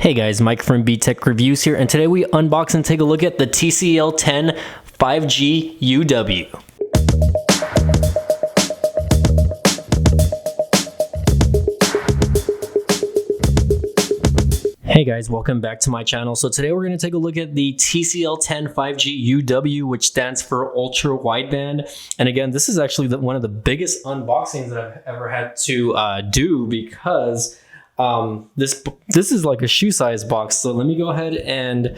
Hey guys, Mike from B-Tech Reviews here, and today we unbox and take a look at the TCL 10 5G UW. Hey guys, welcome back to my channel. So today we're going to take a look at the TCL 10 5G UW, which stands for Ultra Wideband. And again, this is actually one of the biggest unboxings that I've ever had to do because this is like a shoe size box. So let me go ahead and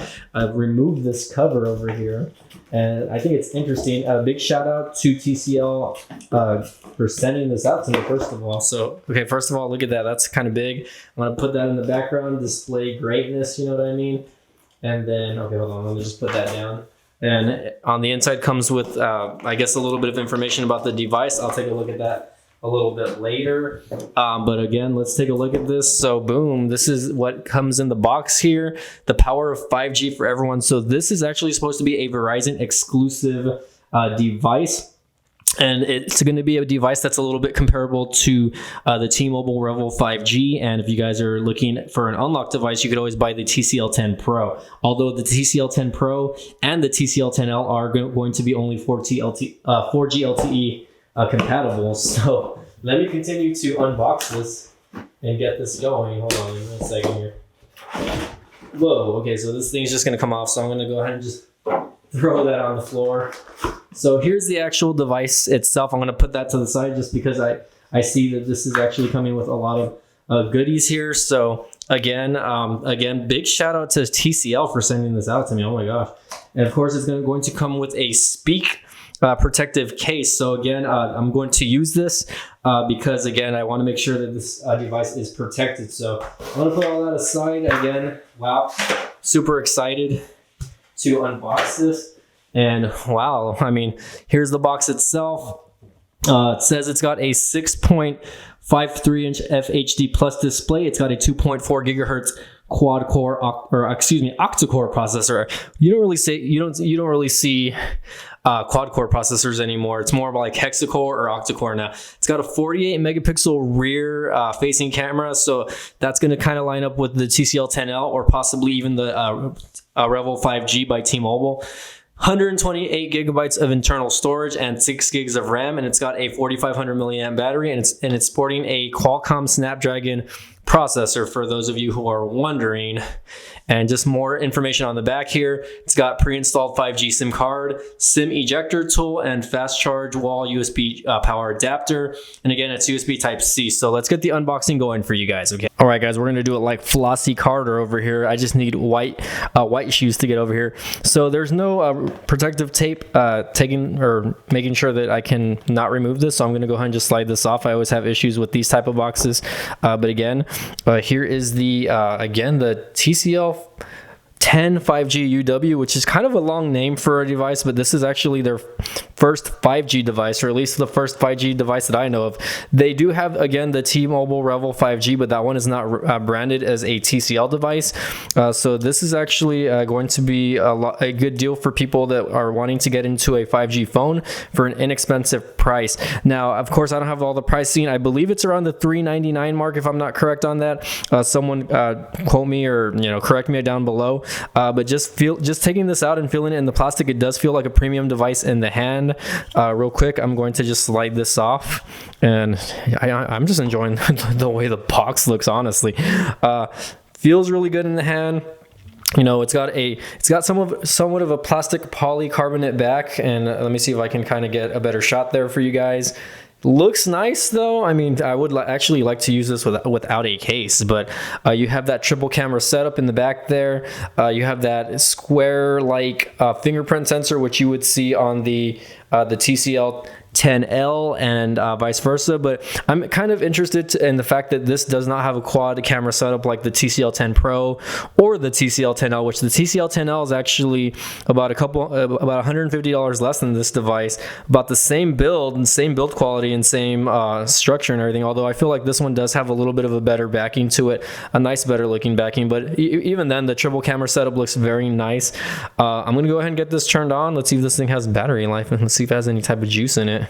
remove this cover over here. And I think it's interesting. A big shout out to TCL for sending this out to me, first of all. So, okay, first of all, look at that. That's kind of big. I'm going to put that in the background, display greatness, you know what I mean? And then, okay, hold on, let me just put that down. And on the inside comes with, I guess, a little bit of information about the device. I'll take a look at that a little bit later, but again, let's take a look at this. So boom, this is what comes in the box here, the power of 5G for everyone. So this is actually supposed to be a Verizon exclusive device, and it's going to be a device that's a little bit comparable to the T-Mobile Revel 5G. And if you guys are looking for an unlocked device, you could always buy the TCL 10 Pro, although the TCL 10 Pro and the TCL 10L are going to be only 4G LTE compatible. So let me continue to unbox this and get this going. Hold on 1 second here. Whoa, okay, so this thing's just gonna come off, so I'm gonna go ahead and just throw that on the floor. So here's the actual device itself. I'm gonna put that to the side just because I see that this is actually coming with a lot of goodies here. So again, big shout out to TCL for sending this out to me. Oh my gosh. And of course it's going to come with a protective case. So again, I'm going to use this because again, I want to make sure that this device is protected. So I'm going to put all that aside. Again, wow, super excited to unbox this. And wow, I mean, here's the box itself. It says it's got a 6.53-inch FHD plus display. It's got a 2.4 gigahertz quad-core octa-core processor. You don't really see quad-core processors anymore. It's more like hexa-core or octa-core now. It's got a 48 megapixel rear facing camera, so that's going to kind of line up with the TCL 10L or possibly even the Revel 5G by T-Mobile. 128 gigabytes of internal storage and 6 gigs of RAM, and it's got a 4500 milliamp battery, and it's sporting a Qualcomm Snapdragon processor for those of you who are wondering. And just more information on the back here. It's got pre-installed 5G SIM card, SIM ejector tool, and fast charge wall USB power adapter. And again, it's USB Type-C. So let's get the unboxing going for you guys. Okay. All right, guys, we're gonna do it like Flossie Carter over here. I just need white shoes to get over here. So there's no protective tape making sure that I can not remove this. So I'm gonna go ahead and just slide this off. I always have issues with these type of boxes, but again, here is the the TCL 10 5G UW, which is kind of a long name for a device, but this is actually their first 5G device, or at least the first 5G device that I know of. They do have, again, the T-Mobile Revel 5G, but that one is not branded as a TCL device. So this is actually going to be a good deal for people that are wanting to get into a 5G phone for an inexpensive price. Now, of course, I don't have all the pricing. I believe it's around the $399 mark, if I'm not correct on that. Someone quote me or correct me down below. But just taking this out and feeling it in the plastic, it does feel like a premium device in the hand. Real quick, I'm going to just slide this off, and I'm just enjoying the way the box looks, honestly. Feels really good in the hand. It's got somewhat of a plastic polycarbonate back, and let me see if I can kind of get a better shot there for you guys. Looks nice though. I mean, I would actually like to use this without a case, but you have that triple camera setup in the back there. You have that square like fingerprint sensor, which you would see on the TCL 10L and vice versa. But I'm kind of interested in the fact that this does not have a quad camera setup like the TCL 10 Pro or the TCL 10L, which the TCL 10L is actually about $150 less than this device, about the same build and same build quality and same structure and everything, although I feel like this one does have a little bit of a better backing to it, a nice better looking backing. But even then, the triple camera setup looks very nice. I'm gonna go ahead and get this turned on. Let's see if this thing has battery life, and let's see if it has any type of juice in it.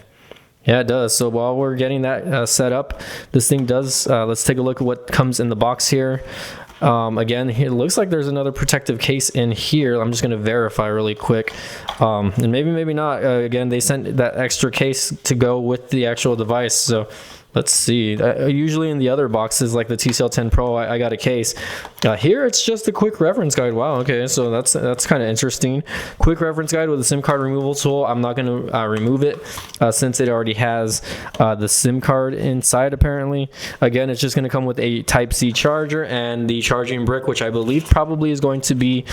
Yeah, it does. So while we're getting that set up, this thing does, let's take a look at what comes in the box here. Again, it looks like there's another protective case in here. I'm just going to verify really quick. And maybe not. Again, they sent that extra case to go with the actual device. So let's see. Usually in the other boxes, like the TCL 10 Pro, I got a case. Here, it's just a quick reference guide. Wow, okay, so that's kind of interesting. Quick reference guide with a SIM card removal tool. I'm not going to remove it since it already has the SIM card inside, apparently. Again, it's just going to come with a Type-C charger and the charging brick, which I believe probably is going to be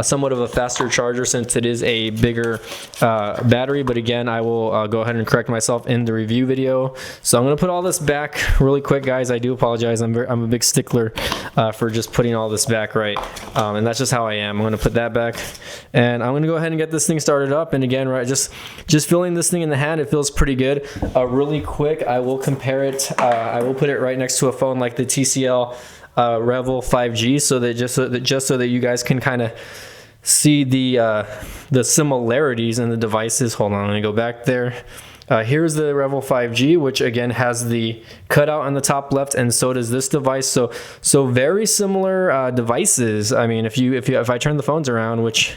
somewhat of a faster charger since it is a bigger battery. But again, I will go ahead and correct myself in the review video. So I'm going to put all this back really quick, guys. I do apologize. I'm a big stickler for just putting all this back right, and that's just how I am. I'm going to put that back, and I'm going to go ahead and get this thing started up. And again, right, just feeling this thing in the hand, it feels pretty good. Really quick, I will compare it. I will put it right next to a phone like the TCL Revel 5G, so that just so that you guys can kind of see the similarities in the devices. Hold on, let me go back there. Here's the Revel 5G, which again has the cutout on the top left, and so does this device. So very similar devices. I mean, if I turn the phones around, which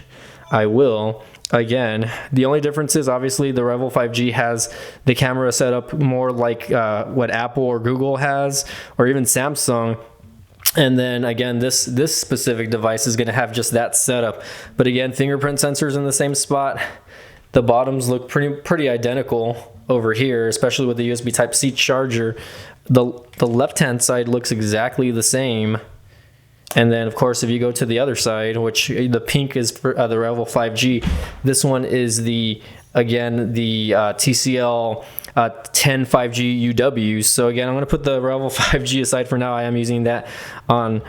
I will, again, the only difference is obviously the Revel 5G has the camera set up more like what Apple or Google has, or even Samsung. And then again, this specific device is going to have just that setup. But again, fingerprint sensors in the same spot. The bottoms look pretty identical over here, especially with the USB Type-C charger. The left-hand side looks exactly the same. And then, of course, if you go to the other side, which the pink is for the Revel 5G, this one is the TCL 10 5G UW. So again, I'm going to put the Revel 5G aside for now. I am using that on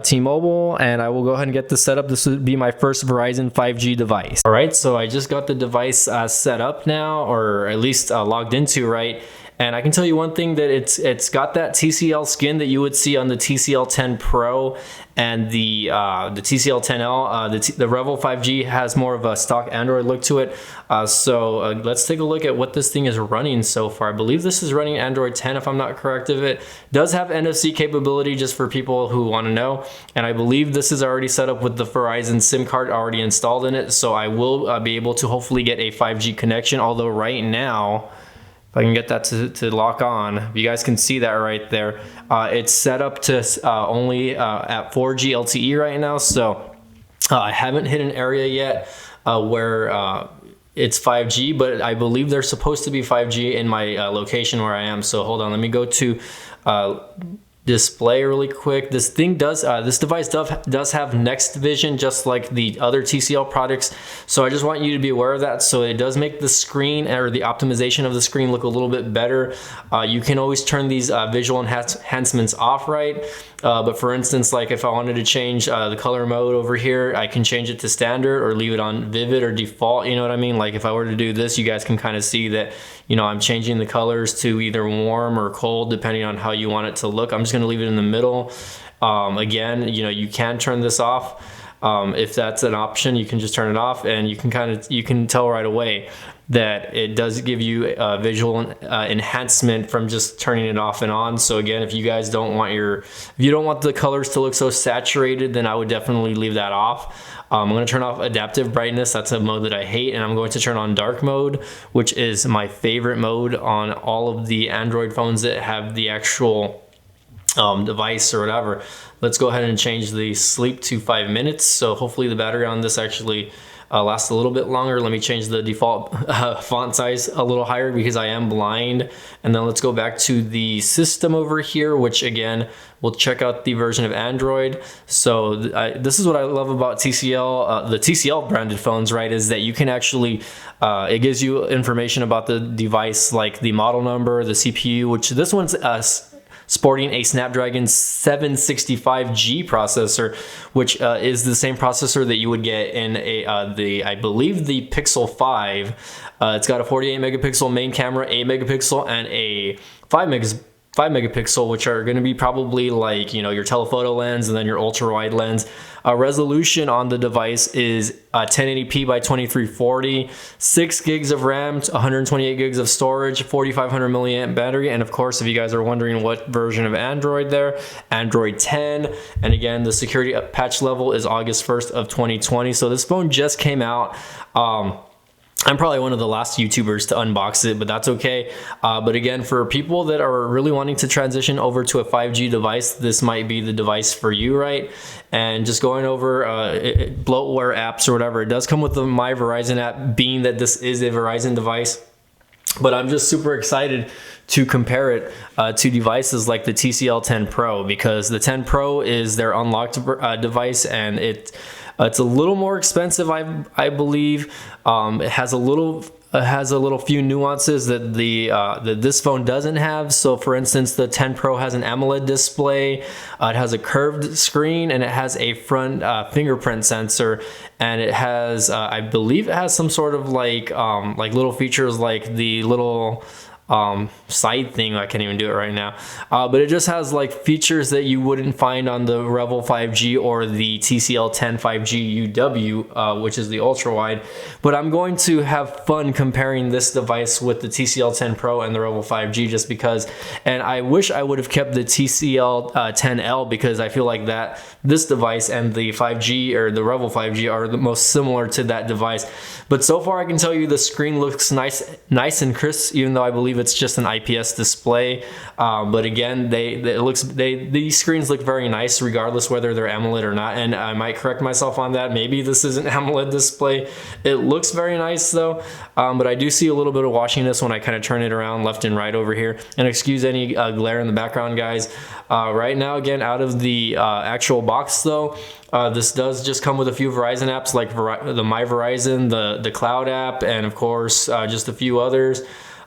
T-Mobile, and I will go ahead and get this set up. This would be my first Verizon 5G device. All right, so I just got the device set up now, or at least logged into, right? And I can tell you one thing, that it's got that TCL skin that you would see on the TCL 10 Pro and the TCL 10L. The Revel 5G has more of a stock Android look to it. So let's take a look at what this thing is running so far. I believe this is running Android 10 if I'm not correct of it. Does have NFC capability, just for people who want to know. And I believe this is already set up with the Verizon SIM card already installed in it. So I will be able to hopefully get a 5G connection, although right now, if I can get that to lock on, you guys can see that right there. It's set up to only at 4G LTE right now, so I haven't hit an area yet where it's 5G, but I believe there's supposed to be 5G in my location where I am. So hold on, let me go to display really quick. This device does have Next Vision, just like the other TCL products. So I just want you to be aware of that. So it does make the screen, or the optimization of the screen, look a little bit better. You can always turn these visual enhancements off, right? But for instance, like if I wanted to change the color mode over here, I can change it to standard or leave it on vivid or default. You know what I mean? Like if I were to do this, you guys can kind of see that, you know, I'm changing the colors to either warm or cold, depending on how you want it to look. I'm just going to leave it in the middle. Again, you know, you can turn this off. If that's an option, you can just turn it off, and you can tell right away that it does give you a visual enhancement from just turning it off and on. So again, if you guys don't want the colors to look so saturated, then I would definitely leave that off. I'm going to turn off adaptive brightness. That's a mode that I hate. And I'm going to turn on dark mode, which is my favorite mode on all of the Android phones that have the actual device or whatever. Let's go ahead and change the sleep to 5 minutes. So hopefully the battery on this actually lasts a little bit longer. Let me change the default font size a little higher because I am blind. And then let's go back to the system over here, which again, we'll check out the version of Android. So this is what I love about TCL, the TCL branded phones, right, is that you can actually, it gives you information about the device, like the model number, the CPU, which this one's sporting a Snapdragon 765G processor, which is the same processor that you would get in I believe the Pixel 5. It's got a 48 megapixel main camera, 8 megapixel, and a 5 megapixel, which are going to be probably like, you know, your telephoto lens and then your ultra wide lens. Resolution on the device is 1080p by 2340, 6 gigs of RAM, 128 gigs of storage, 4500 milliamp battery, and of course, if you guys are wondering what version of Android there, Android 10. And again, the security patch level is August 1st of 2020. So this phone just came out. I'm probably one of the last YouTubers to unbox it, but that's okay. But again, for people that are really wanting to transition over to a 5G device, this might be the device for you, right? And just going over bloatware apps or whatever, it does come with the My Verizon app, being that this is a Verizon device. But I'm just super excited to compare it to devices like the TCL 10 Pro, because the 10 Pro is their unlocked device, and it's a little more expensive, I believe. It has a little few nuances that that this phone doesn't have. So for instance, the 10 Pro has an AMOLED display, it has a curved screen, and it has a front fingerprint sensor, and it has I believe it has some sort of like little features like the little side thing. I can't even do it right now, but it just has like features that you wouldn't find on the Revel 5G or the TCL 10 5G UW, which is the ultra wide. But I'm going to have fun comparing this device with the TCL 10 Pro and the Revel 5G, just because, and I wish I would have kept the TCL 10L, because I feel like that this device and the 5G or the Revel 5G are the most similar to that device. But so far I can tell you the screen looks nice and crisp, even though I believe it's just an IPS display. But again, these screens look very nice regardless whether they're AMOLED or not. And I might correct myself on that. Maybe this isn't AMOLED display. It looks very nice though. But I do see a little bit of washiness when I kind of turn it around left and right over here. And excuse any glare in the background, guys. Right now, again, out of the actual box though, this does just come with a few Verizon apps like the My Verizon, the Cloud app, and of course just a few others.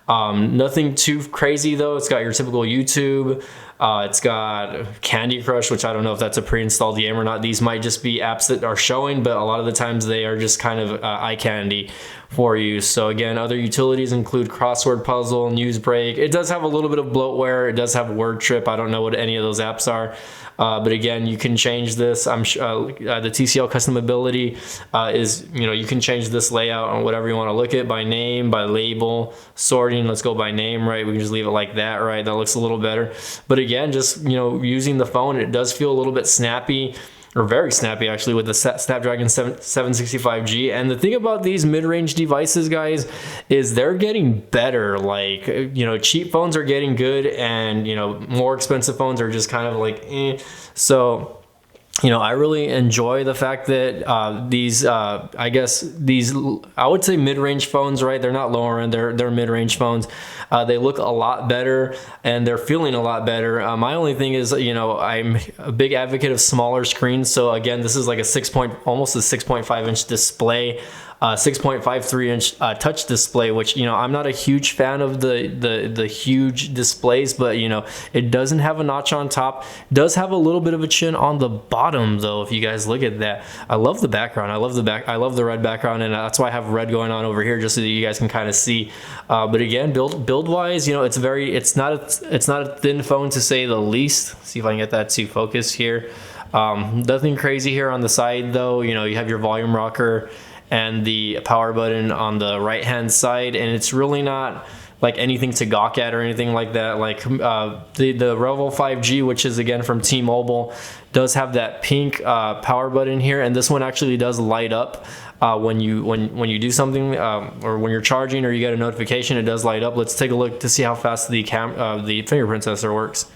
Nothing too crazy though. It's got your typical YouTube. It's got Candy Crush, which I don't know if that's a pre-installed game or not. These might just be apps that are showing, but a lot of the times they are just kind of eye candy for you. So again, other utilities include crossword puzzle, news break. It does have a little bit of bloatware. It does have word trip. I don't know what any of those apps are. But again, you can change this. I'm sure the TCL customability is, you know, you can change this layout on whatever you want to look at, by name, by label, sorting. Let's go by name, right? We can just leave it like that, right? That looks a little better. But again, just, you know, using the phone, it does feel a little bit snappy, or very snappy actually, with the Snapdragon 765G. And the thing about these mid-range devices, guys, is they're getting better. Like, you know, cheap phones are getting good, and, you know, more expensive phones are just kind of like eh. So, you know, I really enjoy the fact that these, I guess these, I would say mid-range phones, right? They're not lower end, they're mid-range phones. They look a lot better, and they're feeling a lot better. My only thing is, you know, I'm a big advocate of smaller screens. So again, this is like almost a 6.5 inch display. 6.53 inch touch display, which, you know, I'm not a huge fan of the huge displays, but, you know, it doesn't have a notch on top. It does have a little bit of a chin on the bottom though, if you guys look at that. I love the background. I love the red background, and that's why I have red going on over here, just so that you guys can kind of see. But again, build wise, you know, it's not a thin phone, to say the least. See if I can get that to focus here. Nothing crazy here on the side though. You know, you have your volume rocker and the power button on the right hand side, and it's really not like anything to gawk at or anything like that. Like the Revel 5G, which is again from T-Mobile, does have that pink power button here, and this one actually does light up when you do something, or when you're charging or you get a notification. It does light up. Let's take a look to see how fast the fingerprint sensor works.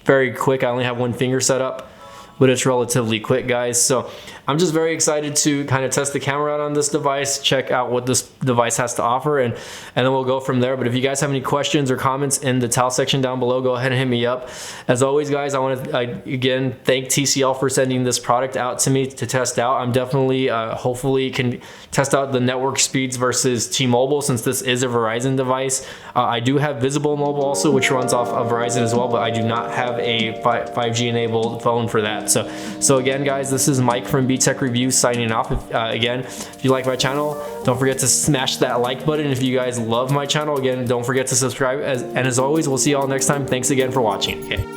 Very quick. I only have one finger set up, but it's relatively quick, guys. So I'm just very excited to kind of test the camera out on this device, check out what this device has to offer, and then we'll go from there. But if you guys have any questions or comments in the towel section down below, go ahead and hit me up. As always, guys, I want to again thank TCL for sending this product out to me to test out. I'm definitely hopefully can test out the network speeds versus T-Mobile, since this is a Verizon device. I do have Visible Mobile also, which runs off of Verizon as well, but I do not have a 5G enabled phone for that. So again, guys, this is Mike from TV Tech Review signing off. Again, if you like my channel, don't forget to smash that like button. If you guys love my channel, again, don't forget to subscribe. And as always, we'll see you all next time. Thanks again for watching. Okay.